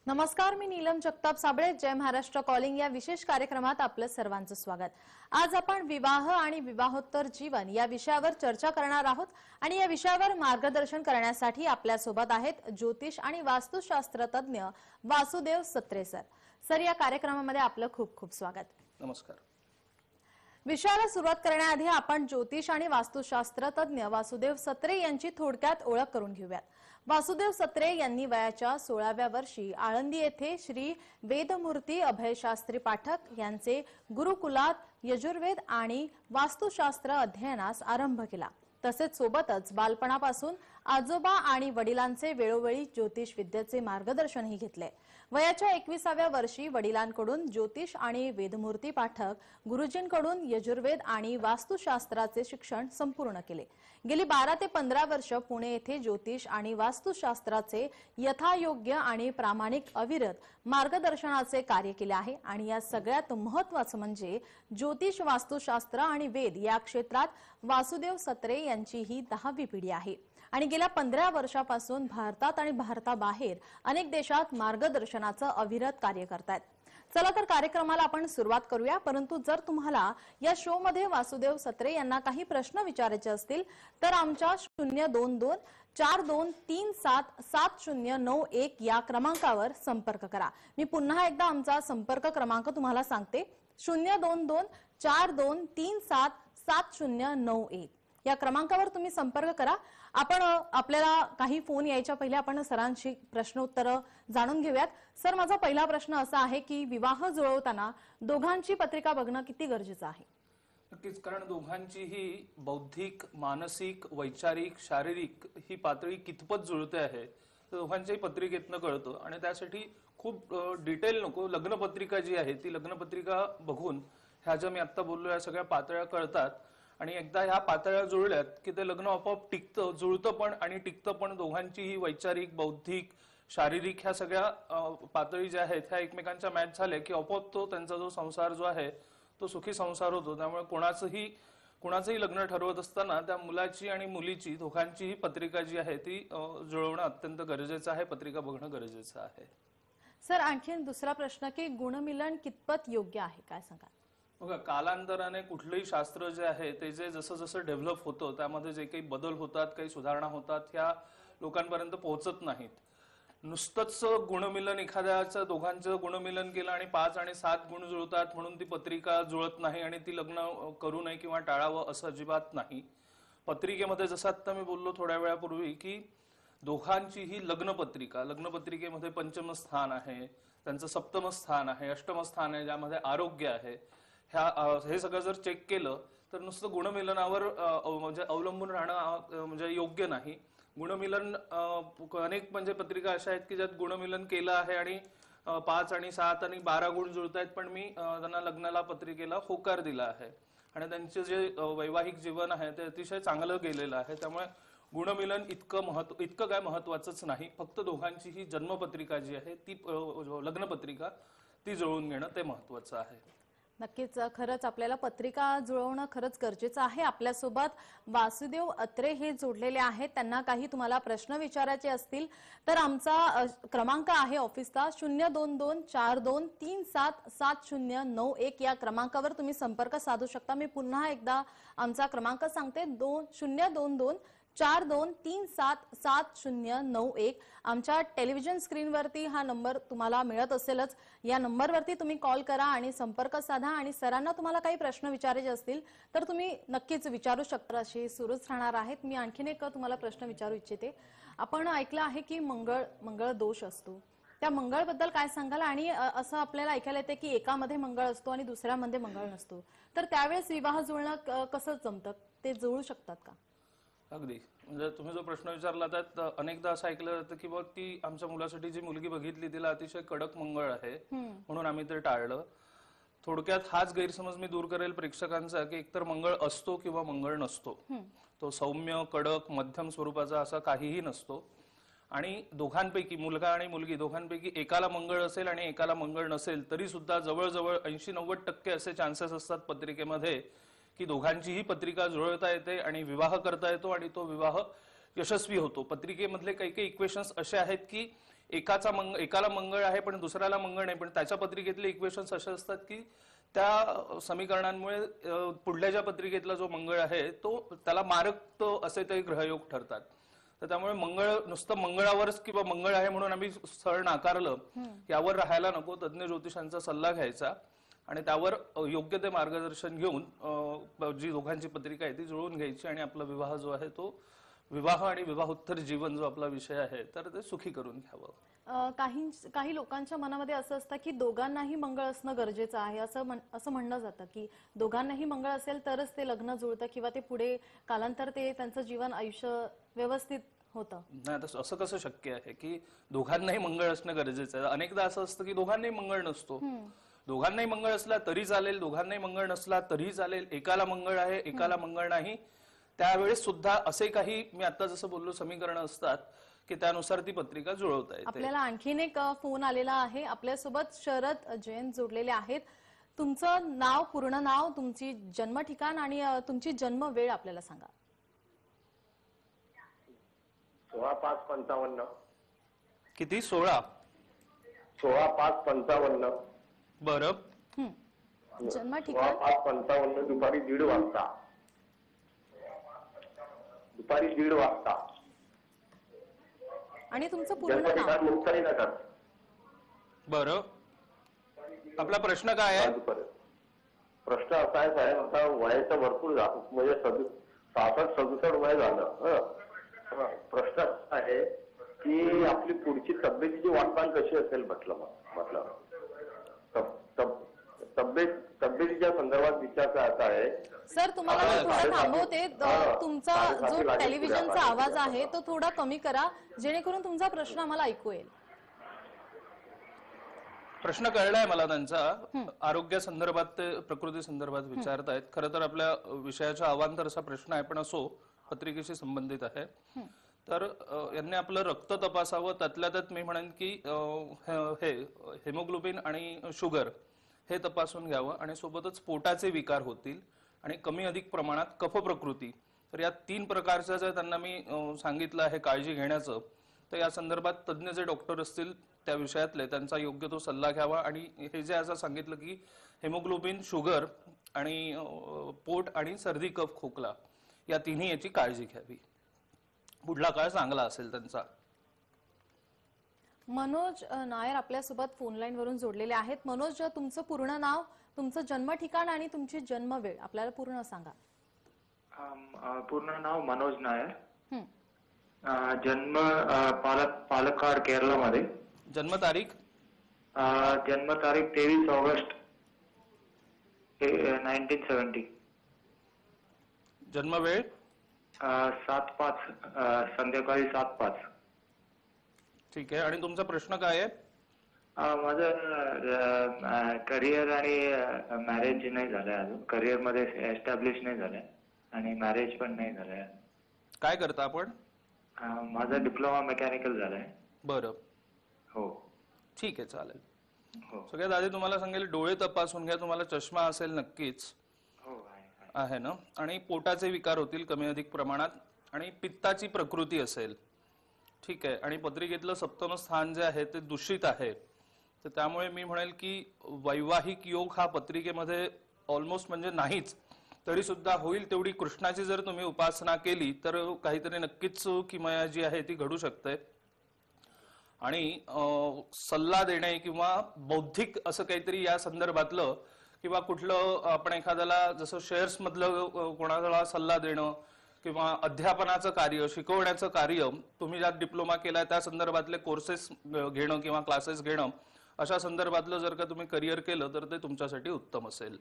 नमस्कार, मी नीलम जगताप साबळे. जय महाराष्ट्र कॉलिंग या विशेष कार्यक्रमात आपलं सर्वांचं स्वागत. आज आपण विवाह आणि विवाहोत्तर जीवन या विषयावर चर्चा करणार आहोत आणि या विषयावर मार्गदर्शन करण्यासाठी आपल्या सोबत आहेत ज्योतिष आणि वास्तुशास्त्र तज्ञ वासुदेव सत्रे सर. सर, या कार्यक्रमामध्ये आपलं खूप खूप स्वागत. नमस्कार. विषयाला सुरुवात करण्याआधी आपण ज्योतिष आणि वास्तुशास्त्र तज्ञ वासुदेव सत्रे यांची थोडक्यात ओळख करून घेऊयात. वासुदेव सत्रे यांनी वयाच्या 16व्या वर्षी आळंदी येथे श्री वेदमूर्ती अभयशास्त्री पाठक यांचे गुरुकुलात यजुर्वेद आणि वास्तुशास्त्र अध्ययनास आरंभ केला. तसेच सोबतच बालपणापासून आजोबा आणि वडिलांचे वेळोवेळी ज्योतिष विद्येचे मार्गदर्शनही घेतले. वयाच्या 21व्या वर्षी वडिलांकडून ज्योतिष आणि वेदमूर्ती पाठक गुरुजींकडून यजुर्वेद आणि वास्तुशास्त्राचे शिक्षण संपूर्ण केले. गेली 12 ते 15 वर्ष पुणे येथे ज्योतिष आणि वास्तुशास्त्राचे यथायोग्य आणि प्रामाणिक अविरत मार्गदर्शनाचे कार्य केले आहे. आणि या सगळ्यात महत्त्वाचं म्हणजे ज्योतिष, वास्तुशास्त्र आणि वेद या क्षेत्रात वासुदेव सत्रे यांची ही 10वी पिढी आहे आणि गेल्या 15 वर्षापासून भारतात आणि भारताबाहेर अनेक देशात मार्गदर्शनाचं अविरत कार्य करतायत. चला तर कार्यक्रमाला आपण सुरुवात करूया. परंतु जर तुम्हाला या शो मध्ये वासुदेव सत्रे यांना काही प्रश्न विचारायचे असतील तर आमच्या 02242377091 या क्रमांकावर संपर्क करा. मी पुन्हा एकदा आमचा संपर्क क्रमांक तुम्हाला सांगते. 02242377091 या क्रमांकावर तुम्ही संपर्क करा. आपण आपल्याला काही फोन यायच्या पहिले आपण सरांशी प्रश्न उत्तर जाणून घेऊयात. सर, माझा पहिला प्रश्न असा आहे की विवाह जुळवताना दोघांची पत्रिका बघणं किती गरजेचं आहे? नक्कीच, कारण दोघांचीही बौद्धिक, मानसिक, वैचारिक, शारीरिक ही पातळी कितपत जुळते आहे दोघांच्याही पत्रिकेतनं कळतं. आणि त्यासाठी खूप डिटेल नको, लग्नपत्रिका जी आहे ती लग्नपत्रिका बघून ह्या ज्या मी आता बोललो या सगळ्या पातळ्या कळतात. आणि एकदा ह्या पातळ्या जुळल्यात की ते लग्न आपोआप टिकतं, जुळतं पण आणि टिकतं पण. दोघांचीही वैचारिक, बौद्धिक, शारीरिक ह्या सगळ्या पातळी ज्या आहेत ह्या एकमेकांच्या मॅच झाल्या की आपोआप तो त्यांचा जो संसार जो आहे तो सुखी संसार होतो. त्यामुळे कोणाचंही लग्न ठरवत असताना त्या मुलाची आणि मुलीची दोघांचीही पत्रिका जी आहे ती जुळवणं अत्यंत गरजेचं आहे. पत्रिका बघणं गरजेचं आहे. सर, आणखीन दुसरा प्रश्न की गुणमिलन कितपत योग्य आहे, काय सांगा? बघा, कालांतराने कुठलंही शास्त्र जे आहे ते जे जसं जसं डेव्हलप होतं त्यामध्ये जे काही बदल होतात, काही सुधारणा होतात, ह्या लोकांपर्यंत पोहोचत नाहीत. नुसतंच गुणमिलन, एखाद्याचं दोघांचं गुणमिलन केलं आणि 5 आणि 7 गुण जुळतात म्हणून ती पत्रिका जुळत नाही आणि ती लग्न करू नये किंवा टाळावं असं अजिबात नाही. पत्रिकेमध्ये जसं आता मी बोललो थोड्या वेळापूर्वी की दोघांचीही लग्नपत्रिकेमध्ये पंचम स्थान आहे, त्यांचं सप्तम स्थान आहे, अष्टम स्थान आहे, ज्यामध्ये आरोग्य आहे. हे सगळं जर चेक केलं तर नुसतं गुणमिलनावर म्हणजे अवलंबून राहणं म्हणजे योग्य नाही. गुणमिलन अनेक म्हणजे पत्रिका अशा आहेत की ज्यात गुणमिलन केलं आहे आणि 5 आणि 7 आणि 12 गुण जुळत आहेत पण मी त्यांना लग्नाला पत्रिकेला होकार दिला आहे आणि त्यांचे जे वैवाहिक जीवन आहे ते अतिशय चांगलं गेलेलं आहे. त्यामुळे गुणमिलन इतकं काय महत्वाचंच नाही. फक्त दोघांची ही जन्मपत्रिका जी आहे ती लग्नपत्रिका ती जुळवून घेणं ते महत्वाचं आहे. नक्कीच, खरंच आपल्याला पत्रिका जुळवणं खरंच गरजेचं आहे. आपल्यासोबत वासुदेव अत्रे हे जोडलेले आहेत. त्यांना काही तुम्हाला प्रश्न विचारायचे असतील तर आमचा क्रमांक आहे ऑफिसचा 02242377091 या क्रमांकावर तुम्ही संपर्क साधू शकता. मी पुन्हा एकदा आमचा क्रमांक सांगते 02242377091. आमच्या टेलिव्हिजन स्क्रीनवरती हा नंबर तुम्हाला मिळत असेलच. या नंबरवरती तुम्ही कॉल करा आणि संपर्क साधा आणि सरांना तुम्हाला काही प्रश्न विचारायचे असतील तर तुम्ही नक्कीच विचारू शकता. अशी सुरूच राहणार आहेत. मी आणखीन एक तुम्हाला प्रश्न विचारू इच्छिते. आपण ऐकलं आहे की मंगळ दोष असतो, त्या मंगळबद्दल काय सांगाल? आणि असं आपल्याला ऐकायला येते की एकामध्ये मंगळ असतो आणि दुसऱ्यामध्ये मंगळ नसतो, तर त्यावेळेस विवाह जुळणं कसं जमतं? ते जुळू शकतात का? अगदी, म्हणजे तुम्ही जो प्रश्न विचारला त्यात अनेकदा असं ऐकलं जातं की बघ ती आमच्या मुलासाठी जी मुलगी बघितली तिला अतिशय कडक मंगळ आहे म्हणून आम्ही ते टाळलं. थोडक्यात हाच गैरसमज मी दूर करेल प्रेक्षकांचा की एकतर मंगळ असतो किंवा मंगळ नसतो. तो सौम्य, कडक, मध्यम स्वरूपाचा असा काहीही नसतो. आणि दोघांपैकी मुलगा आणि मुलगी दोघांपैकी एकाला मंगळ असेल आणि एकाला मंगळ नसेल तरी सुद्धा जवळजवळ 80-90% असे चान्सेस असतात पत्रिकेमध्ये की दोघांचीही पत्रिका जुळवता येते आणि विवाह करता येतो आणि तो विवाह यशस्वी होतो. पत्रिकेमधले काही काही इक्वेशन्स असे आहेत की एकाला मंगळ आहे पण दुसऱ्याला मंगळ नाही, पण त्याच्या पत्रिकेतले इक्वेशन्स असे असतात की त्या समीकरणांमुळे पुढल्या ज्या पत्रिकेतला जो मंगळ आहे तो त्याला मारक असे ते ग्रहयोग ठरतात. तर त्यामुळे नुसतं मंगळावरच किंवा मंगळ आहे म्हणून आम्ही स्थळ नाकारलं यावर राहायला नको. तज्ञ ज्योतिषांचा सल्ला घ्यायचा आणि त्यावर योग्य ते मार्गदर्शन घेऊन जी दोघांची पत्रिका आहे ती जुळवून घ्यायची आणि आपला विवाह जो आहे तो विवाह आणि विवाहोत्तर जीवन जो आपला विषय आहे तर ते सुखी करून घ्यावं. काही लोकांच्या मनामध्ये असं असतं की दोघांनाही मंगळ असणं गरजेचं आहे, असं म्हणलं जातं की दोघांनाही मंगळ असेल तरच ते लग्न जुळतं किंवा ते पुढे कालांतर ते त्यांचं जीवन आयुष्य व्यवस्थित होतं. नाही, असं कसं शक्य आहे की दोघांनाही मंगळ असणं गरजेचं आहे? अनेकदा असं असतं की दोघांनाही मंगळ नसतो. दोघांनाही मंगळ असला तरी चालेल, दोघांनाही मंगळ नसला तरी चालेल. एकाला मंगळ आहे एकाला मंगळ नाही, त्यावेळेस सुद्धा असे काही मी आता जसं बोललो समीकरणं असतात की त्यानुसार ती पत्रिका जुळवता येते. आपल्याला आणखीन एक फोन आलेला आहे. आपल्यासोबत शरद जैन जोडलेले आहेत. तुमचं नाव, पूर्ण नाव, तुमची जन्म ठिकाण आणि तुमची जन्म वेळ आपल्याला सांगा. 16/5/55. किती? 16. 16/5/55. बरं. जन्म ठिकाण 16/5/55 दुपारी 1:30 वाजता. दुपारी 1:30 वाजता. आणि तुमचं पूर्ण जन्म नाव. ठिकाण मुक्ताईनगर. बरं, आपला प्रश्न काय आहे? प्रश्न असा आहे साहेब, आता वयाचं भरपूर म्हणजे 66-67 वय झालं. प्रश्न असा आहे की आपली पुढची तब्येतीची वाटचाल कशी असेल म्हटलं तब्येतीच्या संदर्भात विचार असा आहे. सर, तुम्हाला मी थोडं थांबवते. तुमचा जो टेलिव्हिजनचा आवाज आहे तो थोडा कमी करा जेणेकरून तुमचा प्रश्न आम्हाला ऐकू येईल. प्रश्न कळलाय मला त्यांचा. आरोग्य संदर्भात ते प्रकृती संदर्भात विचारतायत. खरं तर आपल्या विषयाच्या अवांतर असा प्रश्न आहे, पण असो, पत्रिकेशी संबंधित आहे. तर यांनी आपलं रक्त तपासावं. त्यातल्या त्यात मी म्हणेन की हे हेमोग्लोबिन आणि शुगर हे तपासून घ्यावं आणि सोबतच पोटाचे विकार होतील आणि कमी अधिक प्रमाणात कफ प्रकृती. तर या 3 प्रकारच्या जर त्यांना मी सांगितलं आहे काळजी घेण्याचं, तर या संदर्भात तज्ञ जे डॉक्टर असतील त्या विषयातले त्यांचा योग्य तो सल्ला घ्यावा. आणि हे जे असं सांगितलं की हेमोग्लोबिन, शुगर आणि पोट आणि सर्दी, कफ, खोकला या तिन्ही याची काळजी घ्यावी. पुढला काळ चांगला असेल त्यांचा. मनोज नायर आपल्यासोबत फोन लाईन वरून जोडलेले आहेत. मनोज, तुमचं पूर्ण नाव, तुमचं जन्म ठिकाण आणि तुमची जन्म वेळ आपल्याला पूर्ण सांगा. पूर्ण नाव मनोज नायर. जन्म पालक्काड, केरळमध्ये. जन्मतारीख? जन्मतारीख 23 ऑगस्ट 1970. जन्मवेळ? 7:05 संध्याकाळी 7:05. ठीक आहे. आणि तुमचा प्रश्न काय आहे? माझं करिअर आणि मॅरेज नाही झालंय अजून. करिअर मध्ये एस्टॅब्लिश नाही झालंय आणि मॅरेज पण नाही झालंय. काय करता आपण? माझा डिप्लोमा मेकॅनिकल झालाय. बरं. हो. ठीक आहे, चालेल. हो. सगळ्यात आधी तुम्हाला सांगेल डोळे तपासून घ्या. तुम्हाला चष्मा असेल नक्कीच. हो आहे ना. आणि पोटाचे विकार होतील कमी अधिक प्रमाणात आणि पित्ताची प्रकृती असेल. ठीक आहे. आणि पत्रिकेतलं 7मं स्थान जे आहे ते दूषित आहे. तर त्यामुळे मी म्हणेल की वैवाहिक योग हा पत्रिकेमध्ये ऑलमोस्ट म्हणजे नाहीच, तरी सुद्धा होईल तेवढी कृष्णाची जर तुम्ही उपासना केली तर काहीतरी नक्कीच किमया जी आहे ती घडू शकते. आणि सल्ला देणे किंवा बौद्धिक असं काहीतरी या संदर्भातलं किंवा कुठलं आपण एखाद्याला जसं शेअर्स मधलं कोणाला सल्ला देणं किंवा अध्यापनाचं कार्य, शिकवण्याचं कार्य, तुम्ही ज्यात डिप्लोमा केलाय त्या संदर्भातले कोर्सेस घेणं किंवा क्लासेस घेणं, अशा संदर्भातलं जर का तुम्ही करिअर केलं तर ते तुमच्यासाठी उत्तम असेल.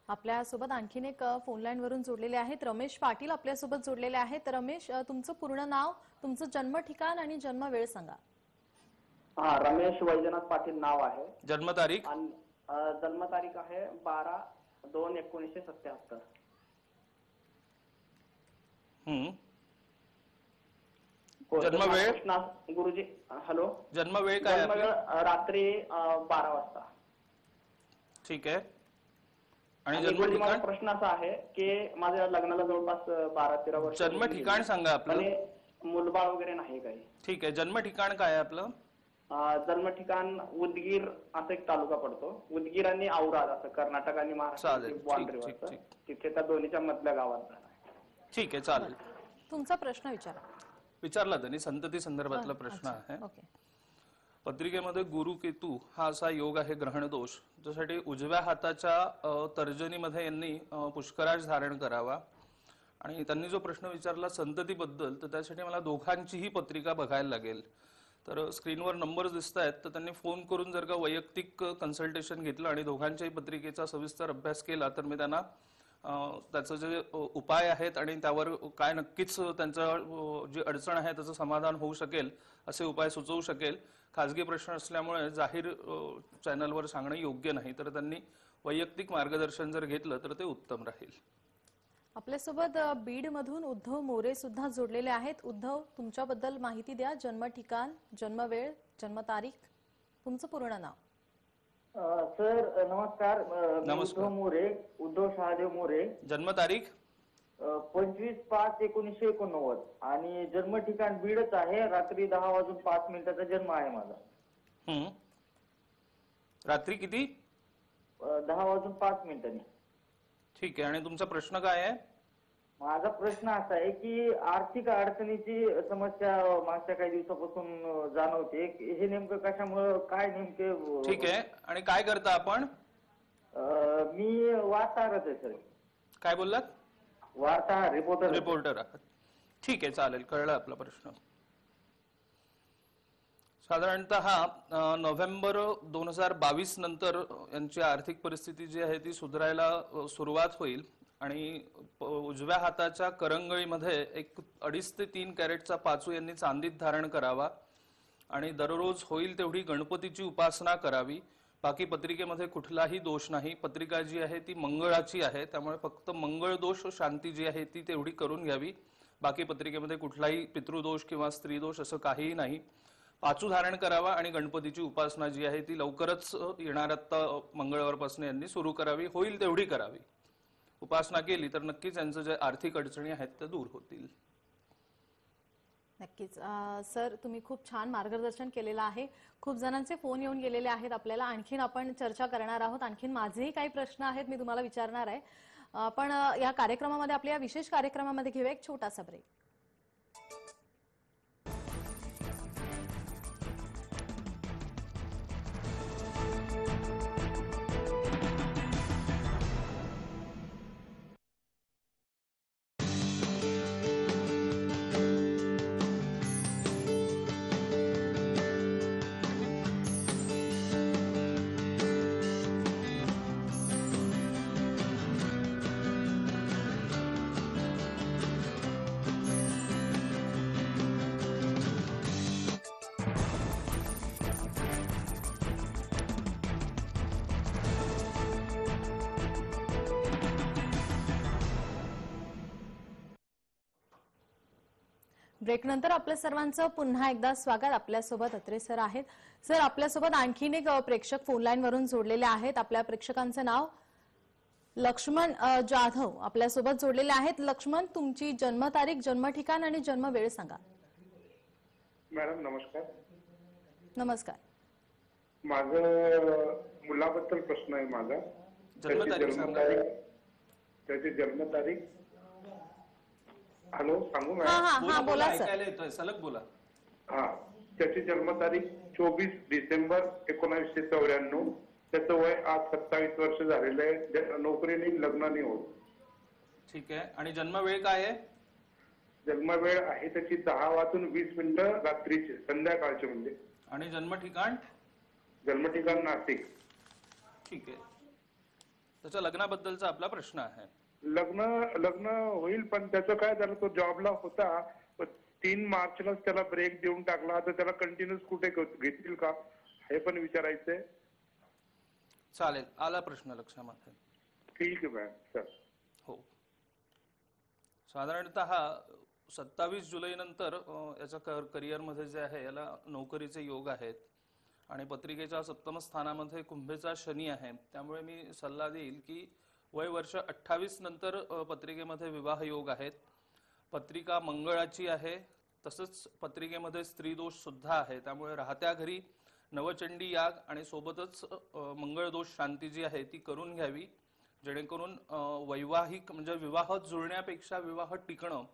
आपल्यासोबत आणखीन एक फोन लाईन वरून जोडलेले आहेत. रमेश पाटील आपल्यासोबत जोडलेले आहेत. रमेश, तुमचं पूर्ण नाव, तुमचं जन्म ठिकाण आणि जन्म वेळ सांगा. रमेश वैजनाथ पाटील नाव आहे. जन्मतारीख? जन्मतारीख आहे 12/2/1977. जन्मवेळ? गुरुजी, हॅलो. जन्मवेळ काय? रात्री 12 वाजता. ठीक आहे. आणि जन्म जन्म प्रश्न असा आहे की माझ्या लग्नाला जवळपास 12-13 वर्ष. जन्म ठिकाण सांगा आपलं. मुलबाळ वगैरे नाही काही. ठीक आहे. जन्म ठिकाण काय आहे आपलं? जन्म ठिकाण उदगीर असा एक तालुका पडतो. उदगीर आणि औराद असं कर्नाटक आणि महाराष्ट्राची चालेल. बाउंड्री ठीक, वाटतं. ठीक. तिथे त्या दोन्हीच्या मधल्या गावात आहे. ठीक आहे, चालेल. तुमचा प्रश्न विचारा. विचारला त्यांनी, संतती संदर्भातला प्रश्न आहे. ओके. पत्रिकेमध्ये गुरु केतू हा असा योग आहे, ग्रहण दोष, त्यासाठी उजव्या हाताच्या तर्जनीमध्ये यांनी पुष्कराज धारण करावा. आणि त्यांनी जो प्रश्न विचारला संततीबद्दल, तर त्यासाठी मला दोघांचीही पत्रिका बघायला लागेल. तर स्क्रीनवर नंबर दिसत आहेत, तर त्यांनी फोन करून जर का वैयक्तिक कन्सल्टेशन घेतलं आणि दोघांच्याही पत्रिकेचा सविस्तर अभ्यास केला, तर मी त्यांना त्याचं जे उपाय आहेत आणि त्यावर काय नक्कीच त्यांचं जी अडचण आहे त्याचं समाधान होऊ शकेल असे उपाय सुचवू शकेल. खाजगी प्रश्न असल्यामुळे जाहीर चॅनलवर सांगणं योग्य नाही, तर त्यांनी वैयक्तिक मार्गदर्शन जर घेतलं तर ते उत्तम राहील. आपल्यासोबत बीड मधून उद्धव मोरे सुद्धा जोडलेले आहेत. उद्धव, तुमच्याबद्दल माहिती द्या. जन्म ठिकाण, जन्मवेळ, जन्मतारीख, तुमचं पूर्ण नाव. सर नमस्कार. नमस्कार. उद्धव शहादेव मोरे. जन्मतारीख 25/5/1989 आणि जन्म ठिकाण बीडच आहे. रात्री 10:05 जन्म आहे माझा. रात्री किती? 10:05. ठीक आहे. आणि तुमचा प्रश्न काय आहे? माझा प्रश्न असा आहे की आर्थिक अडचणीची समस्या मागच्या काही दिवसापासून जाणवते. हे नेमकं कशामुळे, काय नेमके? ठीक आहे. आणि काय करता आपण? मी वार्ताहरच आहे सर. काय बोललात? वार्ताहर, रिपोर्टर. रिपोर्टर आहात. ठीक आहे, चालेल, कळला आपला प्रश्न. साधारणतः नोव्हेंबर 2022 नंतर यांची आर्थिक परिस्थिती जी आहे ती सुधारायला सुरुवात होईल. आणि उजव्या हाताच्या करंगळीमध्ये एक 2.5 ते 3 कॅरेटचा पाचू यांनी चांदीत धारण करावा आणि दररोज होईल तेवढी गणपतीची उपासना करावी. बाकी पत्रिकेमध्ये कुठलाही दोष नाही. पत्रिका जी आहे ती मंगळाची आहे, त्यामुळे फक्त मंगळ दोष शांती जी आहे ती तेवढी करून घ्यावी. बाकी पत्रिकेमध्ये कुठलाही पितृदोष किंवा स्त्री दोष असं काहीही नाही. पाचू धारण करावा आणि गणपतीची उपासना जी आहे ती लवकरच येणाऱ्या मंगळवारपासून यांनी सुरू करावी, होईल तेवढी करावी. उपासना केली तर नक्कीच यांचं जे आर्थिक अडचणी आहेत त्या दूर होतील. नक्कीच. सर, तुम्ही खूप छान मार्गदर्शन केलेलं आहे. खूप जणांचे फोन येऊन गेलेले आहेत आपल्याला. आणखीन आपण चर्चा करणार आहोत. आणखीन माझेही काही प्रश्न आहेत, मी तुम्हाला विचारणार आहे. आपण या कार्यक्रमामध्ये, आपल्या या विशेष कार्यक्रमामध्ये घेऊया एक छोटासा ब्रेक. ब्रेक नंतर आपल्या सर्वांचं पुन्हा एकदा स्वागत. आपल्यासोबत अत्रे सर आहेत. सर, आपल्यासोबत आणखीन एक प्रेक्षक फोन लाईन वरून जोडलेले आहेत. आपल्या प्रेक्षकांचं नाव लक्ष्मण जाधव आपल्यासोबत जोडलेले आहेत. लक्ष्मण, तुमची जन्मतारीख, जन्म ठिकाण आणि जन्म वेळ सांगा. मॅडम नमस्कार. नमस्कार. माझं मुलाबद्दल प्रश्न आहे माझा. त्याची जन्मतारीख. हॅलो, सांगू मॅडम? बोला सर. ऐकायला येतोय, सलग बोला. हा, त्याची जन्मतारीख 24 डिसेंबर 1994. त्याचं वय आज 27 वर्ष झालेलं आहे. नोकरी नाही, लग्न नाही होत. ठीक आहे. आणि जन्मवेळ काय आहे? जन्मवेळ आहे त्याची 10:20 रात्रीचे, संध्याकाळचे म्हणजे. आणि जन्म ठिकाण? जन्म ठिकाण नाशिक. ठीक आहे. त्याच्या लग्नाबद्दलचा आपला प्रश्न आहे. लग्न होईल, पण त्याचं काय झालं, तो जॉबला होता. 3 मार्चलाच त्याला ब्रेक देऊन टाकला. तर त्याला कंटिन्यूस कुठे घेतील का, हे पण विचारायचंय. चालेल, आला प्रश्न लक्षामध्ये. ठीक आहे मॅम. सर, हो, साधारणतः 27 जुलै नंतर याच्या करिअरमध्ये जे आहे याला नोकरीचे योग आहेत. आणि पत्रिकेच्या 7म स्थानामध्ये कुंभेचा शनी आहे. त्यामुळे मी सल्ला देईल की वय वर्ष 28 नंतर पत्रिकेमध्ये विवाह योग आहेत. पत्रिका मंगळाची आहे, तसंच पत्रिकेमध्ये स्त्री दोष सुद्धा आहे, त्यामुळे राहत्या घरी नवचंडी याग आणि सोबतच मंगळ दोष शांती जी आहे ती करून घ्यावी, जेणेकरून वैवाहिक म्हणजे विवाह जुळण्यापेक्षा विवाह टिकणं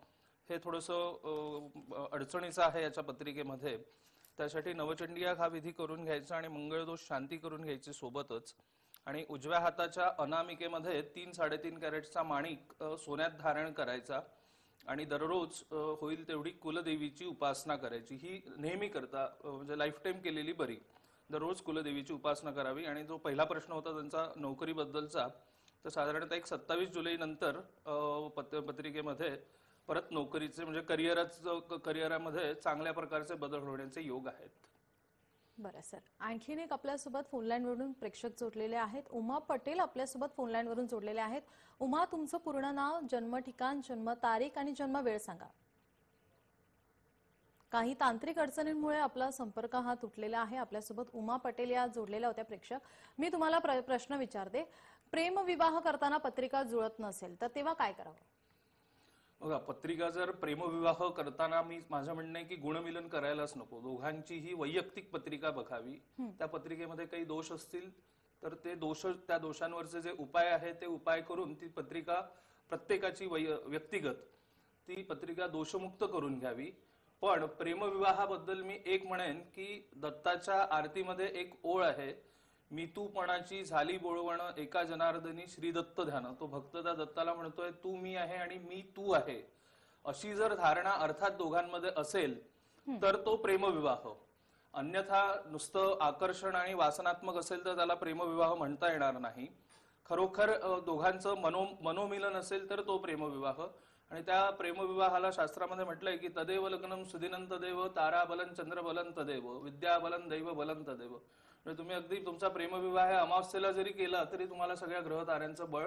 हे थोडंसं अडचणीचं आहे याच्या पत्रिकेमध्ये. त्यासाठी नवचंडी याग हा विधी करून घ्यायचा आणि मंगळदोष शांती करून घ्यायची सोबतच. आणि उजव्या हाताच्या अनामिकेमध्ये 3-3.5 कॅरेटचा माणिक सोन्यात धारण करायचा आणि दररोज होईल तेवढी कुलदेवीची उपासना करायची. ही नेहमी करता म्हणजे लाईफ टाईम केलेली बरी. दररोज कुलदेवीची उपासना करावी. आणि जो पहिला प्रश्न होता त्यांचा नोकरीबद्दलचा, तर साधारणतः एक 27 जुलै नंतर पत्रिकेमध्ये परत नोकरीचे म्हणजे करिअरामध्ये चांगल्या प्रकारचे बदल होण्याचे योग आहेत. बरं सर, आणखीन एक आपल्यासोबत फोनलाईन वरून प्रेक्षक जोडलेले आहेत. उमा पटेल आपल्यासोबत फोनलाईन वरून जोडलेले आहेत. उमा, तुमचं पूर्ण नाव, जन्म ठिकाण, जन्म तारीख आणि जन्म वेळ सांगा. काही तांत्रिक अडचणींमुळे आपला संपर्क हा तुटलेला आहे. आपल्यासोबत उमा पटेल या जोडलेल्या होत्या प्रेक्षक. मी तुम्हाला प्रश्न विचारते. प्रेम विवाह करताना पत्रिका जुळत नसेल तर तेव्हा काय करावं? बघा, पत्रिका जर प्रेमविवाह करताना माझं म्हणणं आहे की गुणमिलन करायलाच नको. दोघांची ही वैयक्तिक पत्रिका बघावी. त्या पत्रिकेमध्ये काही दोष असतील तर ते दोष, त्या दोषांवरचे जे उपाय आहे ते उपाय करून ती पत्रिका प्रत्येकाची व्यक्तिगत ती पत्रिका दोषमुक्त करून घ्यावी. पण प्रेमविवाहाबद्दल मी एक म्हणेन की दत्ताच्या आरतीमध्ये एक ओळ आहे, मी तूपणाची झाली बोळवण एका जनार्दनी श्री दत्त ध्यान. तो भक्त त्या दत्ताला म्हणतोय तू मी आहे आणि मी तू आहे. अशी जर धारणा अर्थात दोघांमध्ये असेल तर तो प्रेमविवाह. अन्यथा नुसतं आकर्षण आणि वासनात्मक असेल तर त्याला प्रेमविवाह म्हणता येणार नाही. खरोखर दोघांचं मनोमिलन असेल तर तो प्रेमविवाह. आणि त्या प्रेमविवाहाला शास्त्रामध्ये म्हटलंय की तदेव लग्नम सुदिनंत देव ताराबलन चंद्रबलन तदेव विद्याबलन दैव बलन तदेव. म्हणजे तुम्ही अगदी तुमचा प्रेमविवाह अमावस्येला जरी केला तरी तुम्हाला सगळ्या ग्रह ताऱ्यांचं बळ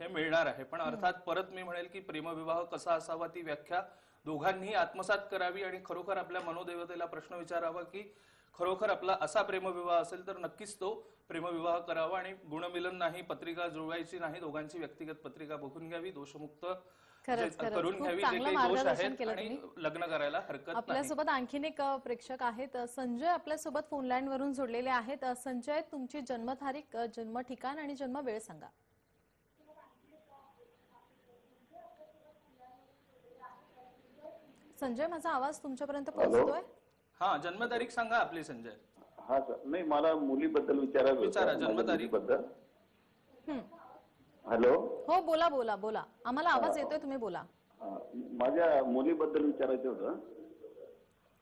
हे मिळणार आहे. पण अर्थात परत मी म्हणेल की प्रेमविवाह कसा असावा ती व्याख्या दोघांनी आत्मसात करावी आणि खरोखर आपल्या मनोदेवतेला प्रश्न विचारावा की खरोखर आपला असा प्रेमविवाह असेल तर नक्कीच तो प्रेमविवाह करावा. आणि गुणमिलन नाही, पत्रिका जुळवायची नाही, दोघांची व्यक्तिगत पत्रिका बघून घ्यावी, दोषमुक्त करून घ्यावी जे काही दोष आहेत आणि लग्न करायला हरकत नाही. आपल्यासोबत आणखीन एक प्रेक्षक आहेत. संजय आपल्यासोबत फोनलाईन वरून जोडलेले आहेत. संजय, तुमची जन्मतारीख, जन्म ठिकाण आणि जन्म वेळ सांगा. संजय, माझा आवाज तुमच्यापर्यंत पोहोचतोय? हा, जन्मतारीख सांगा आपली संजय. हा सर, नाही मला मुलीबद्दल विचारायचं होतं. विचारा जन्मतारीख बद्दल. हॅलो. हो, बोला बोला बोला, आम्हाला आवाज येतोय, तुम्ही बोला. माझ्या मुलीबद्दल विचारायचं होतं.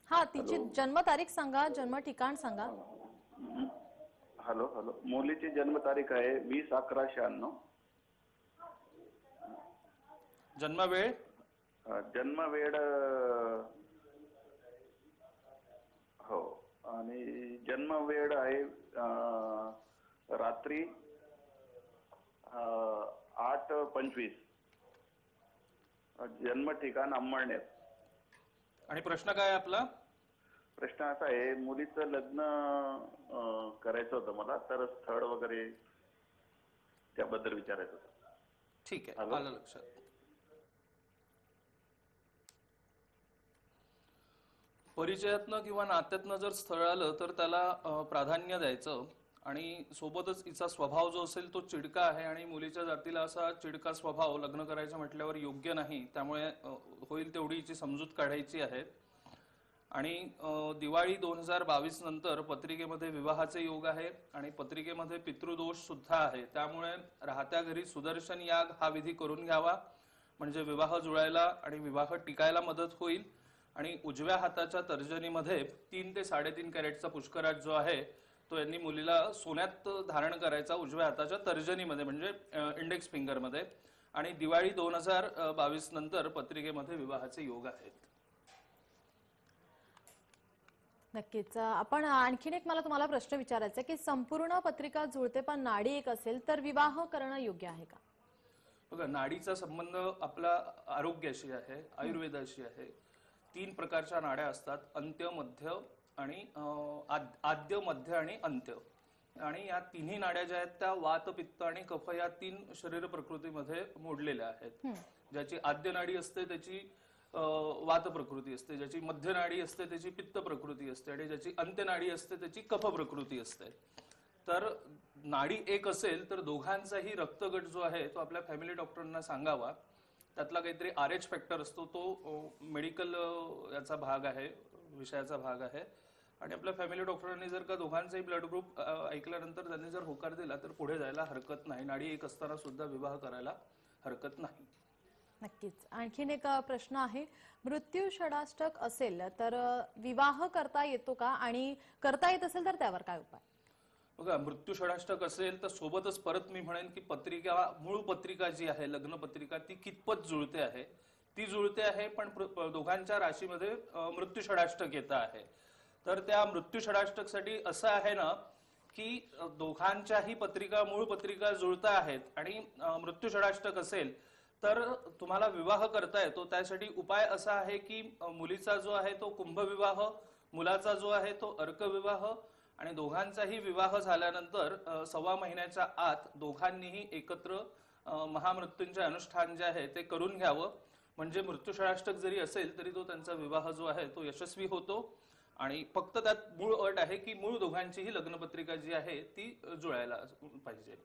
हा, तिची जन्मतारीख सांगा, जन्म ठिकाण सांगा. Hello hello. मुलीची जन्मतारीख आहे 20/11/96. जन्मवेळ? जन्मवेळ हो, आणि जन्मवेळ आहे रात्री 8:25. जन्म ठिकाण अंमळनेर. आणि प्रश्न काय आहे आपला? प्रश्न असा आहे, मुलीचं लग्न करायचं होतं मला, तर स्थळ वगैरे त्याबद्दल विचारायचं होतं. ठीक आहे, आलं लक्षात. परिचयातनं किंवा नात्यातनं जर स्थळ आलं तर त्याला प्राधान्य द्यायचं. आणि सोबतच हिचा स्वभाव जो असेल तो चिडका आहे आणि मुलीच्या जातीला असा चिडका स्वभाव लग्न करायचं म्हटल्यावर योग्य नाही. त्यामुळे होईल तेवढी हिची समजूत काढायची आहे. आणि दिवाळी 2022 नंतर पत्रिकेमध्ये विवाहाचे योग आहे आणि पत्रिकेमध्ये पितृदोष सुद्धा आहे. त्यामुळे राहत्या घरी सुदर्शन याग हा विधी करून घ्यावा, म्हणजे विवाह जुळायला आणि विवाह टिकायला मदत होईल. आणि उजव्या हाताच्या तर्जनीमध्ये 3 ते 3.5 कॅरेटचा पुष्कराज जो आहे तो यांनी मुलीला सोन्यात धारण करायचा उजव्या हाताच्या तर्जनीमध्ये, म्हणजे इंडेक्स फिंगरमध्ये. आणि दिवाळी 2022 नंतर पत्रिकेमध्ये विवाहाचे योग आहेत. नक्कीच. आपण आणखीन एक, मला तुम्हाला प्रश्न विचारायचा की संपूर्ण पत्रिका जुळते पण नाडी एक असेल तर विवाह करणं योग्य आहे का? बघा, नाडीचा संबंध आपला आरोग्याशी आहे, आयुर्वेदाशी आहे. 3 प्रकारच्या नाड्या असतात, अंत्य, मध्य आणि आद्य, मध्य आणि अंत्य. आणि या तिन्ही नाड्या ज्या आहेत त्या वात, पित्त आणि कफ या 3 शरीर प्रकृतीमध्ये मोडलेल्या आहेत. ज्याची आद्य नाडी असते त्याची वात प्रकृती असते, ज्याची मध्य नाडी असते त्याची पित्त प्रकृती असते आणि ज्याची अंत्यनाडी असते त्याची कफ प्रकृती असते. तर नाडी एक असेल तर दोघांचाही रक्तगट जो आहे तो आपल्या फॅमिली डॉक्टरांना सांगावा. त्यातला काहीतरी RH फॅक्टर असतो, तो मेडिकल याचा भाग आहे, विषयाचा भाग आहे. आणि आपल्या फॅमिली डॉक्टरांनी जर का दोघांचाही ब्लड ग्रुप ऐकल्यानंतर त्यांनी जर होकार दिला तर पुढे जायला हरकत नाही. नाडी एक असताना सुद्धा विवाह करायला हरकत नाही. नक्कीच. आणखीन एक प्रश्न आहे, मृत्यू षडाष्टक असेल तर विवाह करता येतो का, आणि करता येत असेल तर त्यावर काय उपाय? बघा, मृत्यू षडाष्टक असेल तर सोबतच परत मी म्हणेन की पत्रिका, मूळ पत्रिका जी आहे लग्न पत्रिका, ती कितपत जुळते आहे, ती जुळते आहे, पण दोघांच्या राशीमध्ये मृत्यू षडाष्टक येतं आहे. तर त्या मृत्यू षडाष्टकसाठी असं आहे ना की दोघांच्याही पत्रिका, मूळ पत्रिका जुळता आहेत आणि मृत्यू षडाष्टक असेल तर तुम्हाला विवाह करता येतो. त्यासाठी उपाय असा आहे की मुलीचा जो आहे तो कुंभविवाह, मुलाचा जो आहे तो अर्कविवाह, आणि दोघांचाही विवाह झाल्यानंतर 1.25 महिन्याच्या आत दोघांनीही एकत्र महामृत्यूंचे अनुष्ठान जे आहे ते करून घ्यावं. म्हणजे मृत्यूषडाष्टक जरी असेल तरी तो त्यांचा विवाह जो आहे तो यशस्वी होतो. आणि फक्त त्यात मूळ अट आहे की मूळ दोघांचीही लग्नपत्रिका जी आहे ती जुळायला पाहिजे.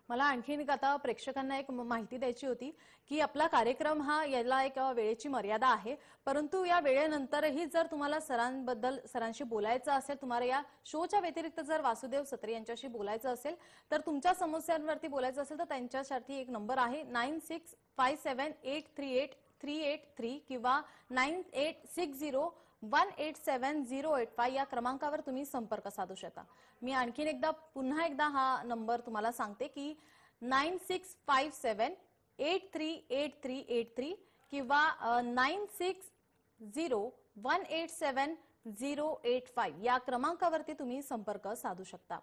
मला आणखीन आता प्रेक्षकांना एक माहिती द्यायची होती की आपला कार्यक्रम हा याला एक वेळेची मर्यादा आहे, परंतु या वेळेनंतरही जर तुम्हाला सरांशी बोलायचं असेल, तुम्हाला या शोच्या व्यतिरिक्त जर वासुदेव सत्रे यांच्याशी बोलायचं असेल, तर तुमच्या समस्यांवरती बोलायचं असेल तर त्यांच्यासाठी एक नंबर आहे 9657838383 किंवा 9860187085 या क्रमांकावर तुम्ही संपर्क साधू शकता. मी आणखीन पुन्हा एकदा हा नंबर तुम्हाला सांगते की 9657838383 किंवा 9660187085 या क्रमांकावरती तुम्ही संपर्क साधू शकता.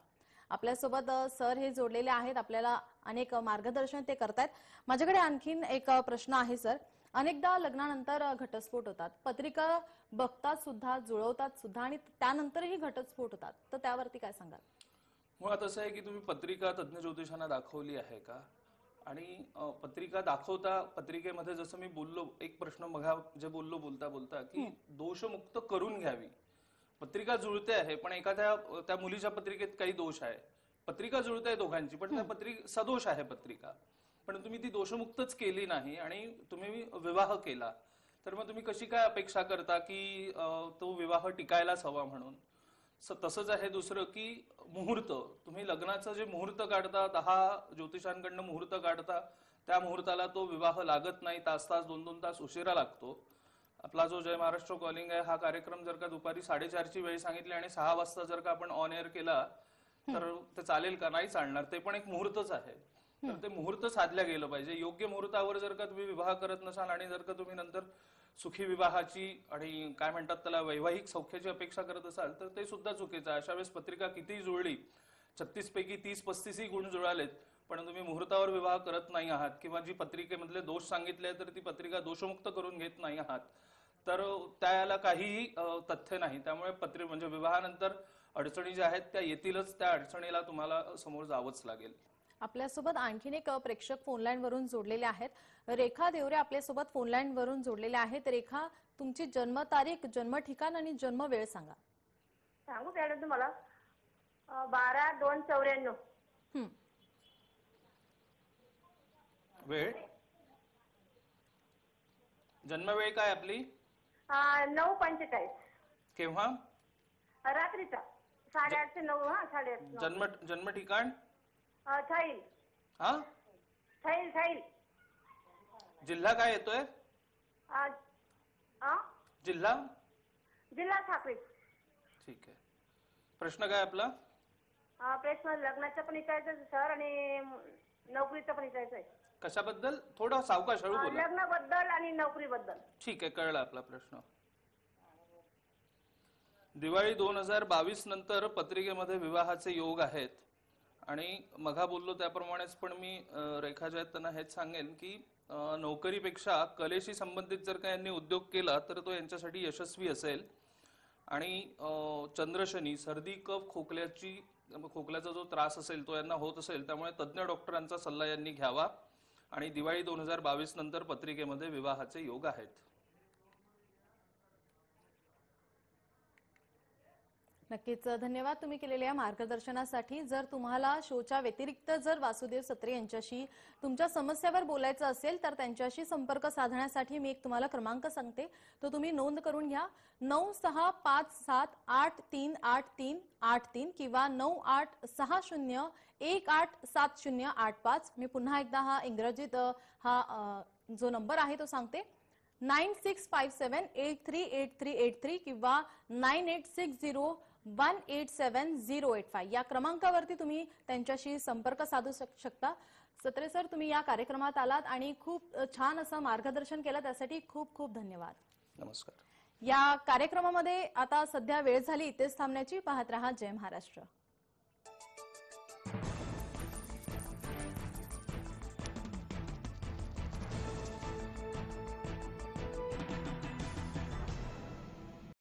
आपल्यासोबत सर हे जोडलेले आहेत, आपल्याला अनेक मार्गदर्शन ते करतायत. माझ्याकडे आणखीन एक प्रश्न आहे सर. अनेकदा लग्नानंतर घटस्फोट होतात, पत्रिका बघतात सुद्धा, जुळवतात सुद्धा, आणि त्यानंतरही घटस्फोट होतात, तर त्यावरती काय सांगाल? मुळात असं आहे की तुम्ही पत्रिका तज्ञ ज्योतिषांना दाखवली आहे का, आणि पत्रिका दाखवता पत्रिकेमध्ये जसं मी बोललो, एक प्रश्न मघा जे बोललो बोलता बोलता की दोषमुक्त करून घ्यावी. पत्रिका जुळते आहे पण एखाद्या त्या मुलीच्या पत्रिकेत काही दोष आहे, पत्रिका जुळते आहे दोघांची पण त्या सदोष आहे पत्रिका, पण तुम्ही ती दोषमुक्तच केली नाही आणि तुम्ही विवाह केला, तर मग तुम्ही कशी काय अपेक्षा करता की तो विवाह टिकायलाच हवा म्हणून? तसंच आहे दुसरं की मुहूर्त, तुम्ही लग्नाचं जे मुहूर्त काढता, 10 ज्योतिषांकडनं मुहूर्त काढता, त्या मुहूर्ताला तो विवाह लागत नाही, तास 2-2 तास उशिरा लागतो. आपला जो जय महाराष्ट्र कॉलिंग आहे हा कार्यक्रम जर का दुपारी 4:30ची वेळ सांगितली आणि 6 वाजता जर का आपण ऑन एअर केला तर ते चालेल का? नाही चालणार, ते पण एक मुहूर्तच आहे. तर ते मुहूर्त साधल्या गेलं पाहिजे. योग्य मुहूर्तावर जर का तुम्ही विवाह करत नसाल आणि जर का तुम्ही नंतर सुखी विवाहाची आणि काय म्हणतात त्याला वैवाहिक सौख्याची अपेक्षा करत असाल तर ते सुद्धा चुकीचं आहे. अशा वेळेस पत्रिका कितीही जुळली, 36 पैकी 30-35 गुण जुळालेत, पण तुम्ही मुहूर्तावर विवाह करत नाही आहात किंवा जी पत्रिकेमधले दोष सांगितले तर ती पत्रिका दोषमुक्त करून घेत नाही आहात, तर त्याला काहीही तथ्य नाही. त्यामुळे म्हणजे विवाहानंतर अडचणी ज्या आहेत त्या येतीलच, त्या अडचणीला तुम्हाला समोर जावंच लागेल. आपल्यासोबत आणखीन एक प्रेक्षक फोनलाईन वरून जोडलेले आहेत. रेखा देवरे आपल्यासोबत फोनलाईन वरून जोडलेले आहेत. रेखा, तुमची जन्मतारीख, जन्म ठिकाण आणि जन्म वेळ सांगा. सांगू मॅडम तुम्हाला? 12/2/94. वेळ, जन्मवेळ काय आपली? 9:45. केव्हा? रात्रीचा 8:30 ते 9. 8:30. जन्म ठिकाण? थाईल. हा, थाईल. जिल्हा काय येतोय? जिल्हा ठाकरे. ठीक आहे. प्रश्न काय आपला? प्रश्न लग्नाचा पण विचारायचं सर आणि नोकरीचा पण विचारायचं आहे. कशाबद्दल? थोडं सावकाश हळू बोला. लग्नाबद्दल आणि नोकरीबद्दल. ठीक आहे, कळला आपला प्रश्न. दिवाळी 2022 नंतर पत्रिकेमध्ये विवाहाचे योग आहेत आणि मघा बोललो त्याप्रमाणेच पण मी रेखा ज्या आहेत त्यांना हेच सांगेन की नोकरीपेक्षा कलेशी संबंधित जर का यांनी उद्योग केला तर तो यांच्यासाठी यशस्वी असेल. आणि चंद्रशनी, सर्दी, कफ, खोकल्याचा जो त्रास असेल तो यांना होत असेल, त्यामुळे तज्ञ डॉक्टरांचा सल्ला यांनी घ्यावा. आणि दिवाळी 2022 नंतर पत्रिकेमध्ये विवाहाचे योग आहेत. नक्कीच धन्यवाद तुम्ही केलेल्या मार्गदर्शनासाठी. जर तुम्हाला शोच्या व्यतिरिक्त जर वासुदेव सत्रे यांच्याशी तुमच्या समस्यावर बोलायचं असेल तर त्यांच्याशी संपर्क साधण्यासाठी मी एक तुम्हाला क्रमांक सांगते, तो तुम्ही नोंद करून घ्या. 9657838383 किंवा 9860187085. मी पुन्हा एकदा हा इंग्रजीत जो नंबर आहे तो सांगते, 9657838383 किंवा 9860187085 या क्रमांकावरती तुम्ही त्यांच्याशी संपर्क साधू शकता. सत्रे सर, तुम्ही या कार्यक्रमात आलात आणि खूप छान असं मार्गदर्शन केलं, त्यासाठी खूप खूप धन्यवाद. नमस्कार. या कार्यक्रमामध्ये आता सध्या वेळ झाली इथेच थांबण्याची. पाहत रहा जय महाराष्ट्र.